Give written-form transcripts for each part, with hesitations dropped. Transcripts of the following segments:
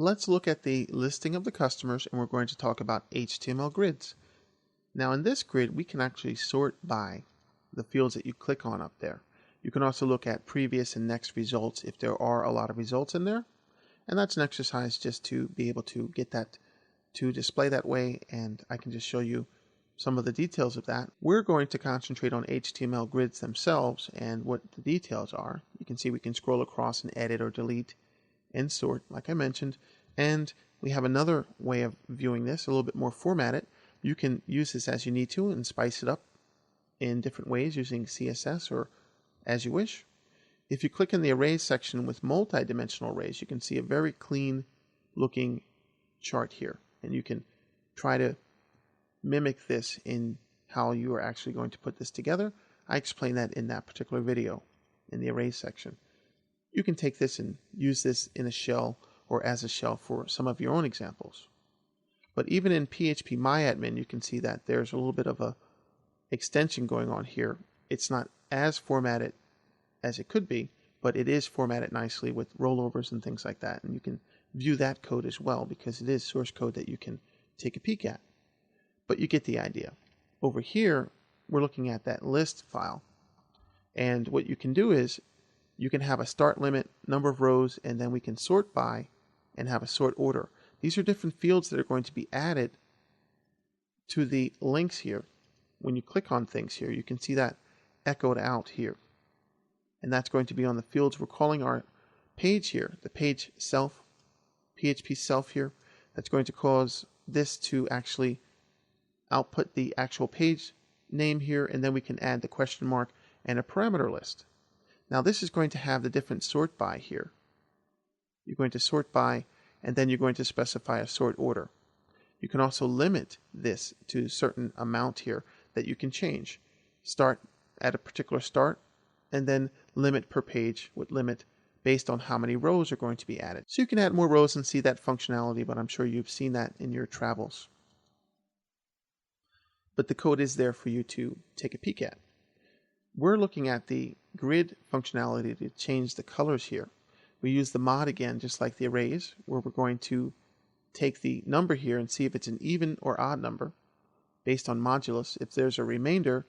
Let's look at the listing of the customers, and we're going to talk about HTML grids. Now in this grid, we can actually sort by the fields that you click on up there. You can also look at previous and next results if there are a lot of results in there. And that's an exercise just to be able to get that to display that way, and I can just show you some of the details of that. We're going to concentrate on HTML grids themselves and what the details are. You can see we can scroll across and edit or delete and sort, like I mentioned. And we have another way of viewing this, a little bit more formatted. You can use this as you need to and spice it up in different ways using CSS or as you wish. If you click in the arrays section with multi-dimensional arrays, you can see a very clean looking chart here. And you can try to mimic this in how you are actually going to put this together. I explain that in that particular video in the arrays section. You can take this and use this in a shell or as a shell for some of your own examples. But even in PHP-MyAdmin, you can see that there's a little bit of a extension going on here. It's not as formatted as it could be, but it is formatted nicely with rollovers and things like that. And you can view that code as well because it is source code that you can take a peek at. But you get the idea. Over here, we're looking at that list file. And what you can do is you can have a start limit, number of rows, and then we can sort by and have a sort order. These are different fields that are going to be added to the links here. When you click on things here, you can see that echoed out here. And that's going to be on the fields we're calling our page here, the page self, PHP self here. That's going to cause this to actually output the actual page name here, and then we can add the question mark and a parameter list. Now this is going to have the different sort by here. You're going to sort by, and then you're going to specify a sort order. You can also limit this to a certain amount here that you can change. Start at a particular start, and then limit per page with limit based on how many rows are going to be added. So you can add more rows and see that functionality, but I'm sure you've seen that in your travels. But the code is there for you to take a peek at. We're looking at the grid functionality to change the colors here. We use the mod again, just like the arrays, where we're going to take the number here and see if it's an even or odd number based on modulus. If there's a remainder,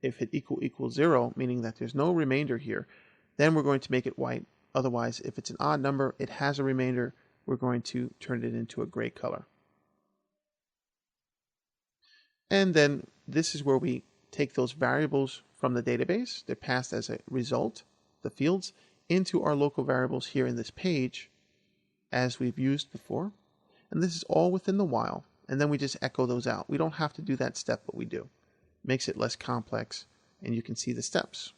if it equals 0, meaning that there's no remainder here, then we're going to make it white. Otherwise, if it's an odd number, it has a remainder, we're going to turn it into a gray color. And then this is where we take those variables from the database. They're passed as a result, the fields, into our local variables here in this page as we've used before. And this is all within the while. And then we just echo those out. We don't have to do that step, but we do. Makes it less complex, and you can see the steps.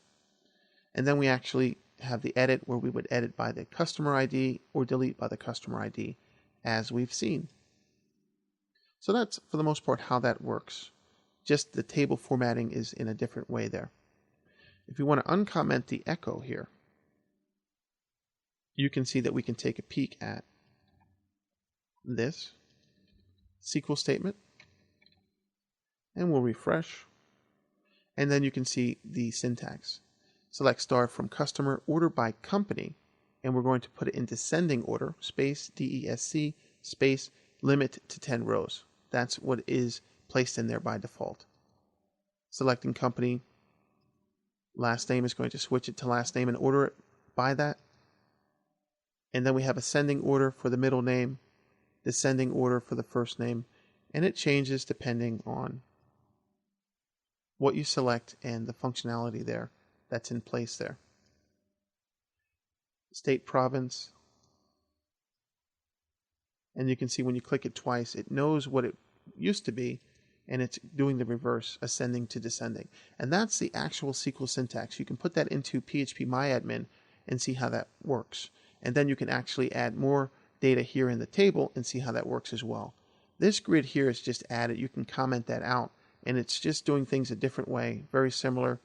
And then we actually have the edit where we would edit by the customer ID or delete by the customer ID as we've seen. So that's, for the most part, how that works. Just the table formatting is in a different way there. If you want to uncomment the echo here, you can see that we can take a peek at this SQL statement, and we'll refresh. And then you can see the syntax. Select star from customer, order by company, and we're going to put it in descending order, space, DESC, space, limit to 10 rows. That's what is placed in there by default. Selecting company, last name is going to switch it to last name and order it by that. And then we have ascending order for the middle name, descending order for the first name, and it changes depending on what you select and the functionality there that's in place there. State, province, and you can see when you click it twice, it knows what it used to be, and it's doing the reverse, ascending to descending. And that's the actual SQL syntax. You can put that into PHP-MyAdmin and see how that works. And then you can actually add more data here in the table and see how that works as well. This grid here is just added. You can comment that out, and it's just doing things a different way, very similar,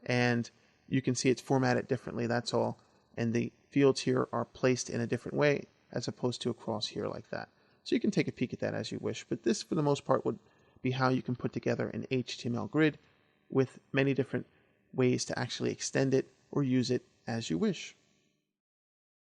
and you can see it's formatted differently, that's all. And the fields here are placed in a different way as opposed to across here like that. So you can take a peek at that as you wish, but this for the most part would be how you can put together an HTML grid with many different ways to actually extend it or use it as you wish.